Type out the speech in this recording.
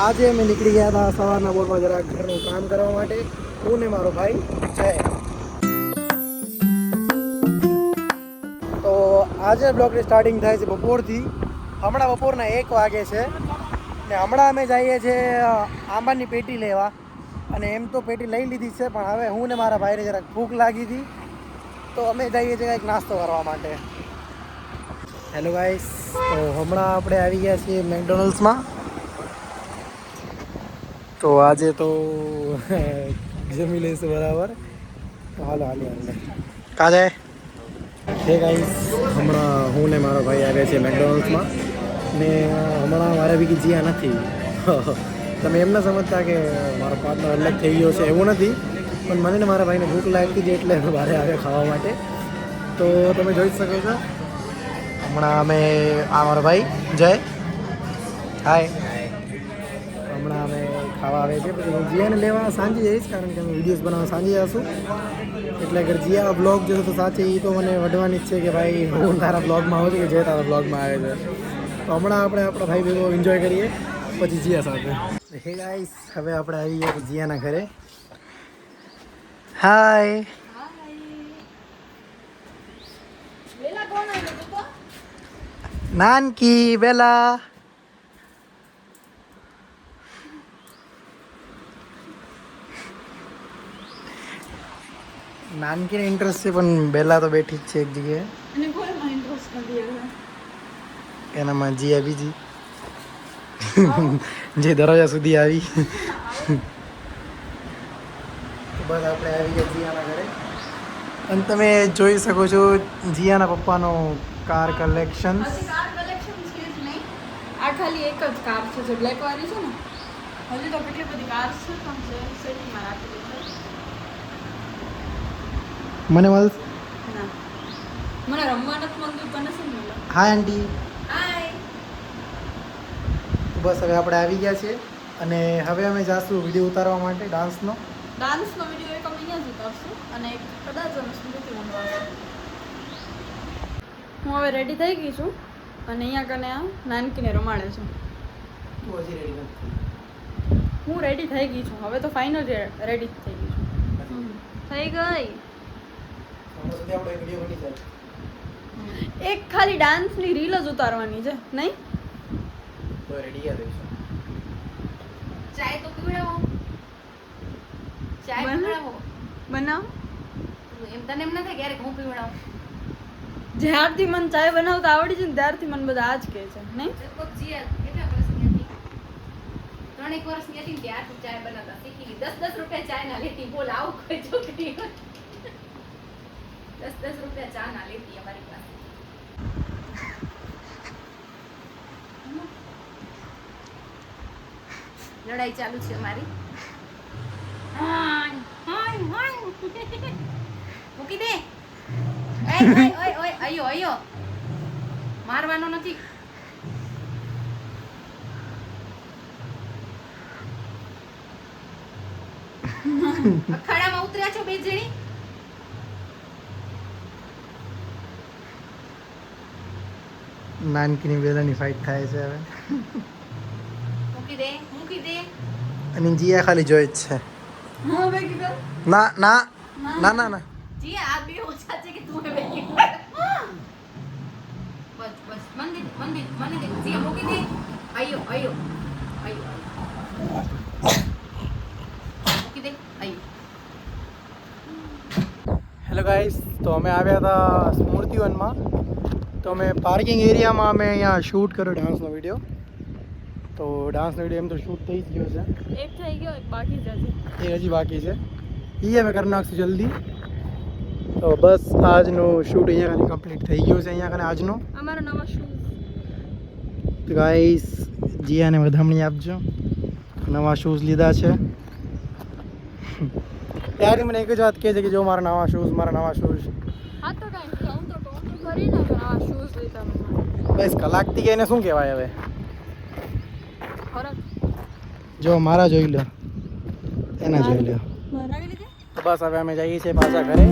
આજે અમે નીકળી ગયા હતા સવારના બોરમાં જરાક ઘરનું કામ કરવા માટે, હું ને મારો ભાઈ જય. તો આજે બ્લોગની સ્ટાર્ટિંગ થાય છે બપોરથી. હમણાં બપોરના 1 વાગે છે ને હમણાં અમે જઈએ છીએ આંબાની પેટી લેવા. અને એમ તો પેટી લઈ લીધી છે, પણ હવે હું ને મારા ભાઈને જરાક ભૂખ લાગી હતી, તો અમે જઈએ છીએ કંઈક નાસ્તો કરવા માટે. હેલો ગાઈસ, તો હમણાં આપણે આવી ગયા છીએ મેકડોનલ્ડ્સમાં. તો આજે તો જમી લઈશું બરાબર. તો હાલો કાજે હે ગાઈસ, હમણાં હું ને મારો ભાઈ આવ્યા છીએ મેકડોનલ્ડ્સમાં ને હમણાં મારે બી જ્યાં નથી. તમે એમ ન સમજતા કે મારો પાર્ટનર અલગ થઈ ગયો છે, એવું નથી. પણ મને ને મારા ભાઈને ભૂખ લાગતી હતી એટલે અમે બહાર આવ્યા ખાવા માટે. તો તમે જોઈ શકો છો હમણાં અમે મારો ભાઈ જય હાય, હમણાં અમે ખાવા આવે છે. પછી હું જીયાને લેવા સાંજે જઈશ, કારણ કે અમે વિડીયોઝ બનાવવા સાંજે જઈશું. એટલે અગર જીયા બ્લોગ જોશે તો સાચે એ તો મને વઢવાની જ છે કે ભાઈ હું તારા બ્લોગમાં આવું છું કે જે તારા બ્લોગમાં આવે છે. તો હમણાં આપણે આપણા ભાઈ ભેગો એન્જોય કરીએ પછી જીયા સાથે. હે ગાઈસ, હવે આપણે આવી ગયા જીયાના ઘરે. હાય નાનકી બેલા. નાનકીને ઇન્ટરેસ્ટ છે, પણ બેલા તો બેઠી જ છે એક જગ્યાએ. એનામાં જીયા બીજી જે દરવાજા સુધી આવી. બસ આપણે આવી ગયા જીયાના ઘરે. અને તમે જોઈ શકો છો જીયાના પપ્પાનો કાર કલેક્શન. આ ખાલી એક જ કાર છે જે બ્લેક વાળી છે ને. હજી તો કેટલી બધી કાર છે પણ સેટિંગમાં રાખેલી છે. મને મળ ના, મને રમવા નથી મળતું, તને શું મળે? હાય આંટી. હાય. બસ હવે આપણે આવી ગયા છીએ અને હવે અમે જાશું વિડીયો ઉતારવા માટે ડાન્સનો વિડીયો એક અમે અહીંયા જ ઉતારશું અને એક કદાચ અમે સ્મૃતિ મંડવાનું. હું હવે રેડી થઈ ગઈ છું અને અહીંયા કને આ નાનકીને રમાડે છે. તું હજી રેડી નથી? હું રેડી થઈ ગઈ છું, હવે તો ફાઇનલ રેડી થઈ ગઈ છું. થઈ ગઈ. હમણાં સુધી આપણો એક વિડીયો બની જાય. એક ખાલી ડાન્સની રીલ જ ઉતારવાની છે, નહીં? તો રેડી યા દઈશું. ચાય તો પીવડાવો. ચાય પીવડાવો. બનાવ. એમ તને એમ ન થાય ક્યારેક હું પીવડાવું? જ્યારથી મને ચાય બનાવતા આવડી છે ને ત્યારથી મને બધા આ જ કહે છે, નહીં? કોક જીયા કેટલા વર્ષની હતી? 3 વર્ષની હતી ને ત્યારથી ચાય બનાવતા શીખી ગઈ. 10 રૂપિયા ચાય ના લેતી. બોલ, આવું કોઈ છોકરી હોય? 10 રૂપિયા ચા ના લેતી અમારી પાસે. લડાઈ ચાલુ છે અમારી. મૂકી દે. ઓય અયો મારવાનો નથી. અખાડામાં ઉતર્યા છો બે જણી. નાનકીની બેલાની ફાઇટ થાય છે હવે. મૂકી દે. અને જીયા ખાલી જોઈ જ છે. હા બે કીધું. ના ના ના ના ના જી આ બે ઓછા છે કે તું બે બસ મને દે જી મૂકી દે. અયો મૂકી દે. હેલો ગાઈસ, તો અમે આવ્યા હતા સ્મૃતિવનમાં. તો અમે પાર્કિંગ એરિયામાં અમે અહીંયા શૂટ કર્યો ડાન્સનો વિડીયો. તો ડાન્સનો વિડીયો એમ તો શૂટ થઈ જ ગયો છે. એક થઈ ગયો, એક બાકી જ હજી. એ હજી બાકી છે, એ અમે કરી નાખશું જલ્દી. તો બસ આજનું શૂટ અહીંયા ખાલી કમ્પ્લીટ થઈ ગયું છે. અહીંયા ખાલી આજનો. અમારા નવા શૂઝ. તો ગાઈસ, જીયાને વધામણી આપજો, નવા શૂઝ લીધા છે. ત્યારે મને એક જ વાત કહે છે કે જો મારા નવા શૂઝ. હા તો કાંઈ નહીં, હું તો કરી નાખું નવા શૂઝ લીધા મેં. બસ કલાકથી કે એને શું કહેવાય હવે? ફરક જો મારા જોઈ લો, એના જોઈ લો. મારા લીધે તો બસ હવે અમે જઈએ છીએ પાછા ઘરે.